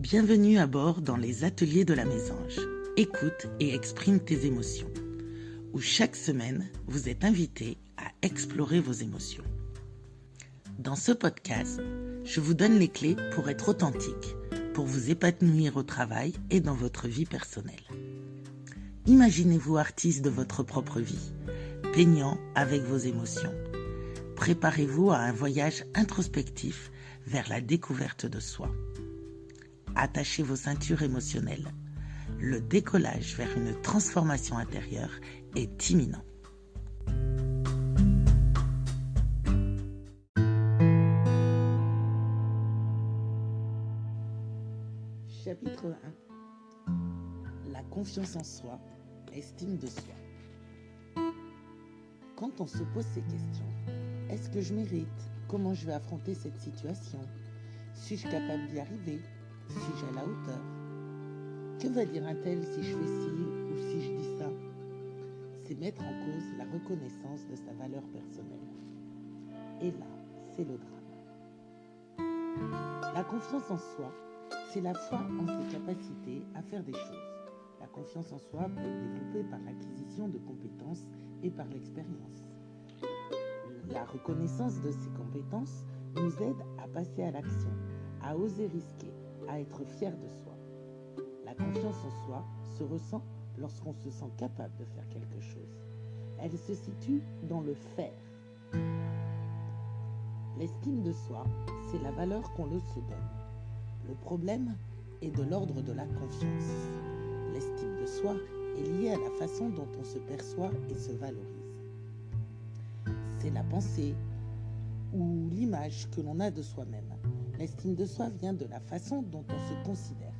Bienvenue à bord dans les ateliers de la Mésange. Écoute et exprime tes émotions. Où chaque semaine, vous êtes invité à explorer vos émotions. Dans ce podcast, je vous donne les clés pour être authentique, pour vous épanouir au travail et dans votre vie personnelle. Imaginez-vous artiste de votre propre vie, peignant avec vos émotions. Préparez-vous à un voyage introspectif vers la découverte de soi. Attachez vos ceintures émotionnelles. Le décollage vers une transformation intérieure est imminent. Chapitre 1. La confiance en soi, estime de soi. Quand on se pose ces questions, est-ce que je mérite? Comment je vais affronter cette situation? Suis-je capable d'y arriver? Suis-je à la hauteur? Que va dire un tel si je fais ci ou si je dis ça? C'est mettre en cause la reconnaissance de sa valeur personnelle. Et là, c'est le drame. La confiance en soi, c'est la foi en ses capacités à faire des choses. La confiance en soi peut être développée par l'acquisition de compétences et par l'expérience. La reconnaissance de ces compétences nous aide à passer à l'action, à oser risquer, à être fier de soi. La confiance en soi se ressent lorsqu'on se sent capable de faire quelque chose. Elle se situe dans le faire. L'estime de soi, c'est la valeur qu'on se donne. Le problème est de l'ordre de la confiance. L'estime de soi est liée à la façon dont on se perçoit et se valorise. C'est la pensée ou l'image que l'on a de soi-même. L'estime de soi vient de la façon dont on se considère.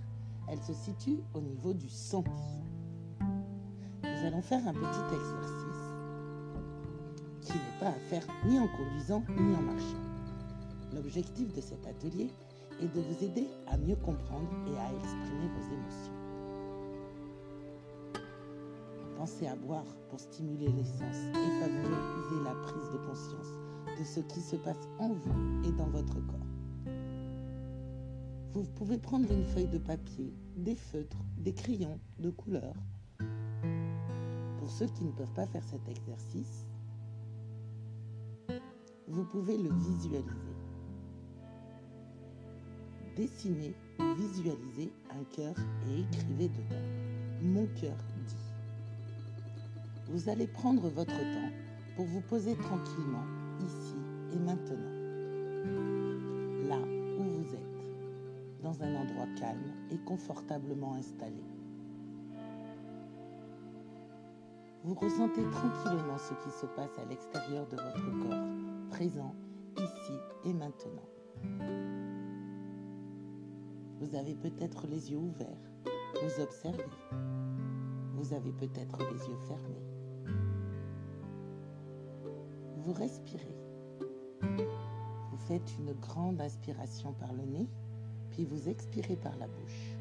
Elle se situe au niveau du senti. Nous allons faire un petit exercice qui n'est pas à faire ni en conduisant ni en marchant. L'objectif de cet atelier est de vous aider à mieux comprendre et à exprimer vos émotions. Pensez à boire pour stimuler les sens et favoriser la prise de conscience de ce qui se passe en vous et dans votre corps. Vous pouvez prendre une feuille de papier, des feutres, des crayons de couleur. Pour ceux qui ne peuvent pas faire cet exercice, vous pouvez le visualiser. Dessinez ou visualisez un cœur et écrivez dedans « Mon cœur dit ». Vous allez prendre votre temps pour vous poser tranquillement, ici et maintenant, là où vous êtes, dans un endroit calme et confortablement installé. Vous ressentez tranquillement ce qui se passe à l'extérieur de votre corps, présent, ici et maintenant. Vous avez peut-être les yeux ouverts, vous observez. Vous avez peut-être les yeux fermés. Vous respirez. Vous faites une grande inspiration par le nez, puis vous expirez par la bouche.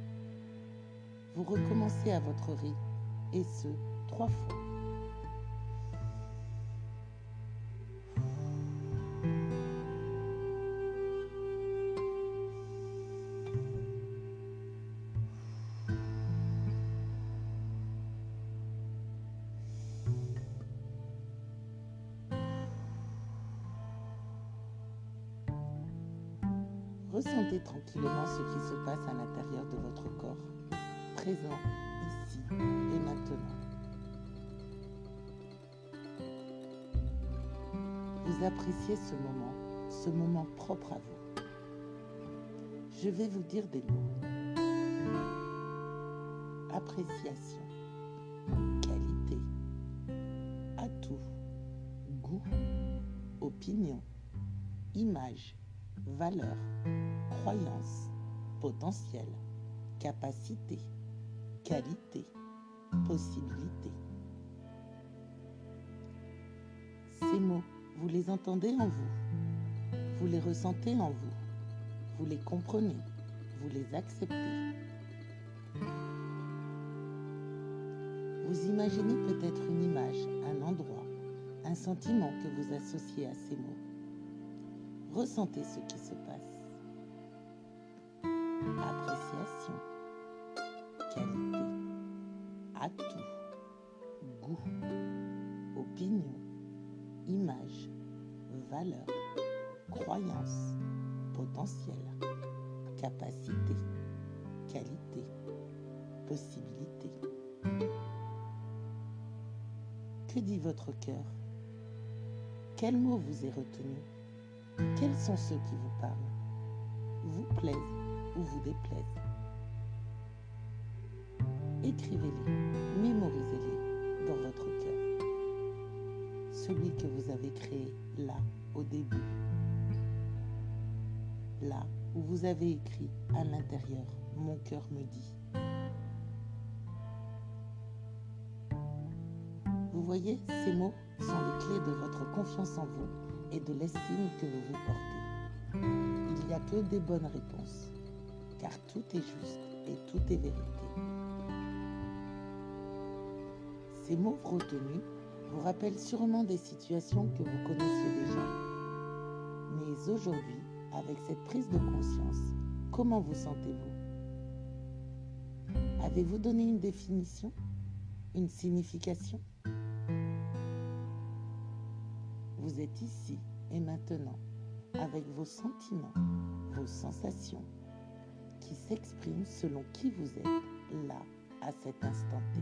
Vous recommencez à votre rythme, et ce, 3 fois. Ressentez tranquillement ce qui se passe à l'intérieur de votre corps, présent, ici et maintenant. Vous appréciez ce moment propre à vous. Je vais vous dire des mots. Appréciation, qualité, atout, goût, opinion, image, valeur, croyance, potentiel, capacité, qualité, possibilité. Ces mots, vous les entendez en vous, vous les ressentez en vous, vous les comprenez, vous les acceptez. Vous imaginez peut-être une image, un endroit, un sentiment que vous associez à ces mots. Ressentez ce qui se passe. appréciation, qualité, atout, goût, opinion, image, valeur, croyance, potentiel, capacité, qualité, possibilité. Que dit votre cœur? Quels mots vous est retenu? Quels sont ceux qui vous parlent, vous plaisent ou vous déplaisent? Écrivez-les, mémorisez-les dans votre cœur. Celui que vous avez créé là, au début. Là où vous avez écrit à l'intérieur, mon cœur me dit. Vous voyez, ces mots sont les clés de votre confiance en vous et de l'estime que vous vous portez. Il n'y a que des bonnes réponses, car tout est juste et tout est vérité. Ces mots retenus vous rappellent sûrement des situations que vous connaissiez déjà. Mais aujourd'hui, avec cette prise de conscience, comment vous sentez-vous? Avez-vous donné une définition? Une signification? Vous êtes ici et maintenant avec vos sentiments, vos sensations qui s'expriment selon qui vous êtes là à cet instant T.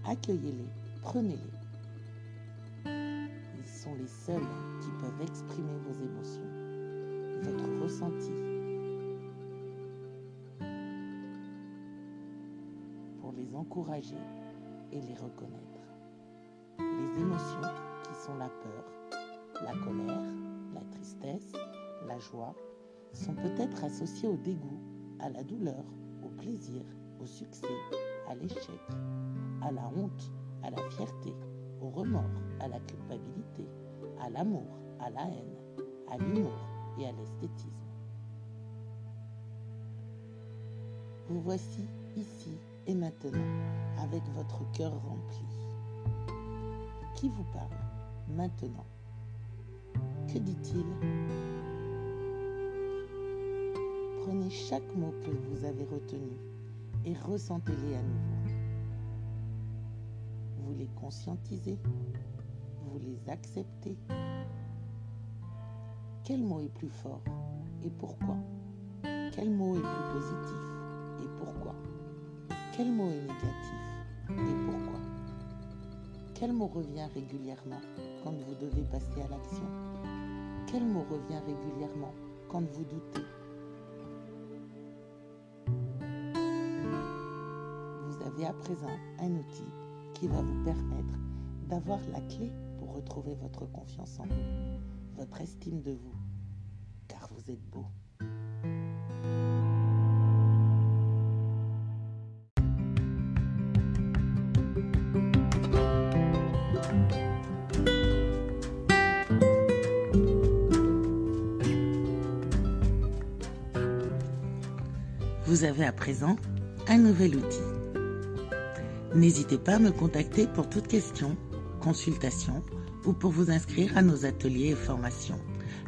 Accueillez-les, prenez-les. Ils sont les seuls qui peuvent exprimer vos émotions, votre ressenti. Pour les encourager et les reconnaître. Les émotions qui sont la peur, la colère, la tristesse, la joie sont peut-être associées au dégoût, à la douleur, au plaisir, au succès, à l'échec, à la honte, à la fierté, au remords, à la culpabilité, à l'amour, à la haine, à l'humour et à l'esthétisme. Vous voici ici et maintenant avec votre cœur rempli. Qui vous parle maintenant? Que dit-il? Prenez chaque mot que vous avez retenu et ressentez-les à nouveau. Vous les conscientisez, vous les acceptez. Quel mot est plus fort et pourquoi? Quel mot est plus positif et pourquoi? Quel mot est négatif et pourquoi? Quel mot revient régulièrement quand vous devez passer à l'action? Quel mot revient régulièrement quand vous doutez? Vous avez à présent un outil qui va vous permettre d'avoir la clé pour retrouver votre confiance en vous, votre estime de vous, car vous êtes beau. Vous avez à présent un nouvel outil. N'hésitez pas à me contacter pour toute question, consultation ou pour vous inscrire à nos ateliers et formations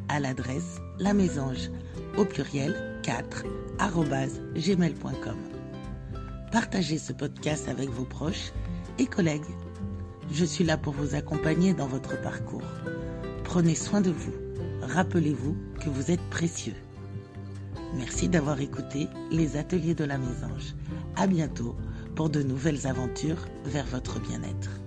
à l'adresse lamésange au pluriel 4@gmail.com. Partagez ce podcast avec vos proches et collègues. Je suis là pour vous accompagner dans votre parcours. Prenez soin de vous. Rappelez-vous que vous êtes précieux. Merci d'avoir écouté les ateliers de la Mésange. À bientôt pour de nouvelles aventures vers votre bien-être.